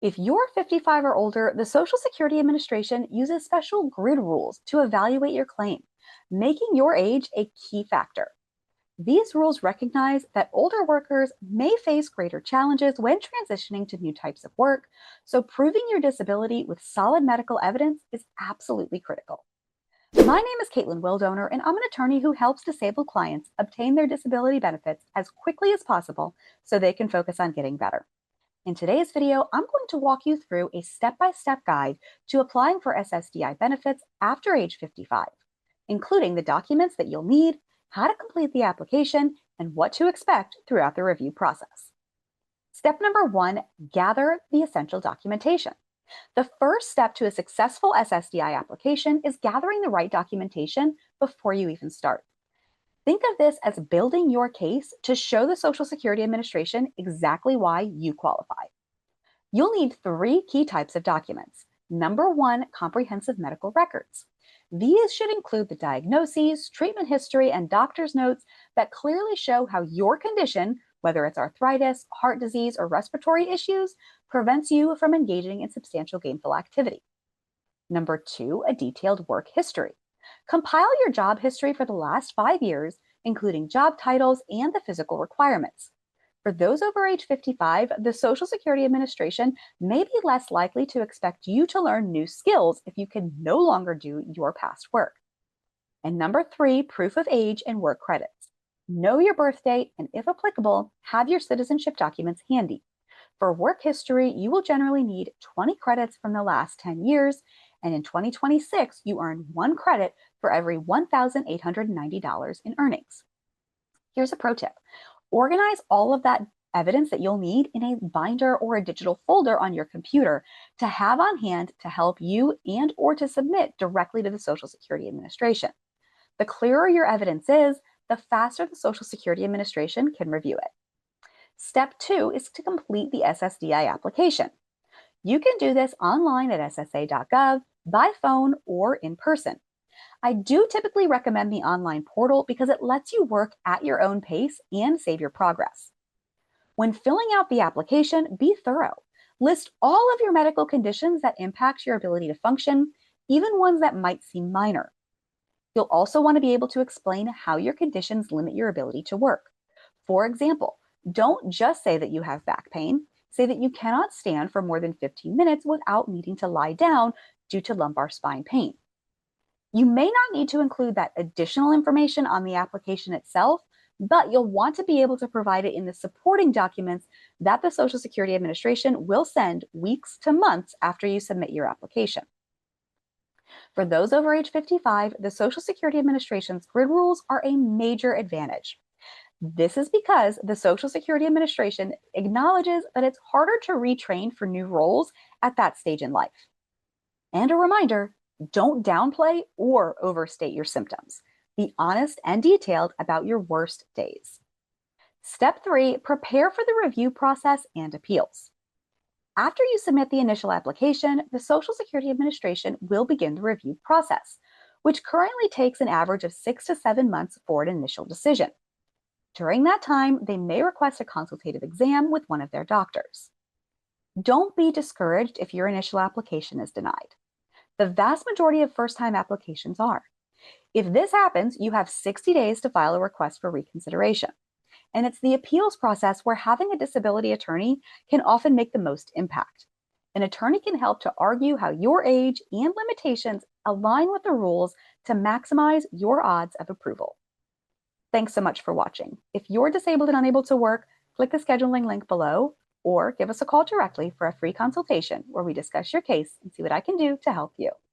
If you're 55 or older, the Social Security Administration uses special grid rules to evaluate your claim, making your age a key factor. These rules recognize that older workers may face greater challenges when transitioning to new types of work, so proving your disability with solid medical evidence is absolutely critical. My name is Kaitlin Wildoner, and I'm an attorney who helps disabled clients obtain their disability benefits as quickly as possible so they can focus on getting better. In today's video, I'm going to walk you through a step-by-step guide to applying for SSDI benefits after age 55, including the documents that you'll need, how to complete the application, and what to expect throughout the review process. Step number 1, gather the essential documentation. The first step to a successful SSDI application is gathering the right documentation before you even start. Think of this as building your case to show the Social Security Administration exactly why you qualify. You'll need 3 key types of documents. Number 1, comprehensive medical records. These should include the diagnoses, treatment history, and doctor's notes that clearly show how your condition, whether it's arthritis, heart disease, or respiratory issues, prevents you from engaging in substantial gainful activity. Number 2, a detailed work history. Compile your job history for the last 5 years, including job titles and the physical requirements. For those over age 55, the Social Security Administration may be less likely to expect you to learn new skills if you can no longer do your past work. And number 3, proof of age and work credits. Know your birth date and, if applicable, have your citizenship documents handy. For work history, you will generally need 20 credits from the last 10 years, and in 2026, you earn 1 credit for every $1,890 in earnings. Here's a pro tip. Organize all of that evidence that you'll need in a binder or a digital folder on your computer to have on hand to help you and or to submit directly to the Social Security Administration. The clearer your evidence is, the faster the Social Security Administration can review it. Step 2 is to complete the SSDI application. You can do this online at ssa.gov, by phone, or in person. I do typically recommend the online portal because it lets you work at your own pace and save your progress. When filling out the application, be thorough. List all of your medical conditions that impact your ability to function, even ones that might seem minor. You'll also want to be able to explain how your conditions limit your ability to work. For example, don't just say that you have back pain. Say that you cannot stand for more than 15 minutes without needing to lie down due to lumbar spine pain. You may not need to include that additional information on the application itself, but you'll want to be able to provide it in the supporting documents that the Social Security Administration will send weeks to months after you submit your application. For those over age 55, the Social Security Administration's grid rules are a major advantage. This is because the Social Security Administration acknowledges that it's harder to retrain for new roles at that stage in life. And a reminder, don't downplay or overstate your symptoms. Be honest and detailed about your worst days. Step 3, prepare for the review process and appeals. After you submit the initial application, the Social Security Administration will begin the review process, which currently takes an average of 6 to 7 months for an initial decision. During that time, they may request a consultative exam with one of their doctors. Don't be discouraged if your initial application is denied. The vast majority of first-time applications are. If this happens, you have 60 days to file a request for reconsideration. And it's the appeals process where having a disability attorney can often make the most impact. An attorney can help to argue how your age and limitations align with the rules to maximize your odds of approval. Thanks so much for watching. If you're disabled and unable to work, click the scheduling link below or give us a call directly for a free consultation where we discuss your case and see what I can do to help you.